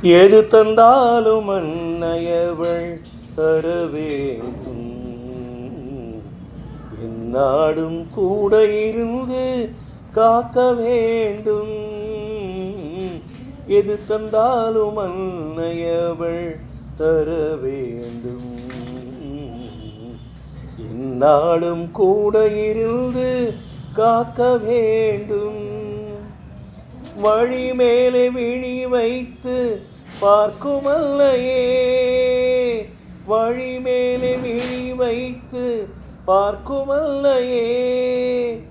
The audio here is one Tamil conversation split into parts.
எது தந்தாலும் அன்னையவள் தர வேண்டும். எந்நாடும் கூட இருந்து காக்க வேண்டும். எது தந்தாலும் அன்னையவள் தர வேண்டும். எந்நாடும் கூட இருந்து காக்க வேண்டும். வழி மேலே விழி வைத்து பார்க்குமல்லையே, வழி மேலே விழி வைத்து பார்க்குமல்லையே,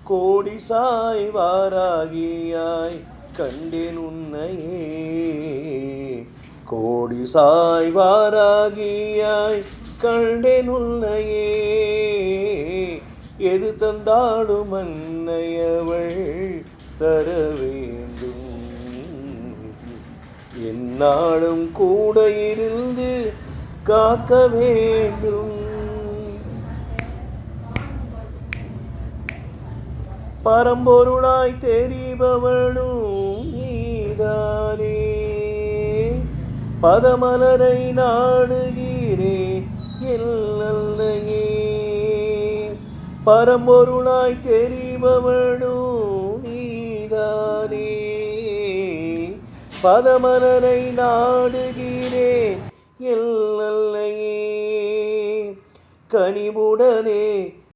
கோடி சாய்வாராகியாய் கண்டேன் உன்னையே, கோடி சாய்வாராகியாய் கண்டேன் உன்னையே. எது தந்தாலும் அன்னையவள் தர வேண்டும். எந்நாளும் கூட இருந்து காக்க வேண்டும். பரம்பொருளாய் தெரிபவளும் நீதானே, பதமலரை நாடுகிறேன் எல்லையே. பரம்பொருளாய் தெரிபவளும் நீதானே, பதமலரை நாடுகிறேன் எல்லையே. கனிவுடனே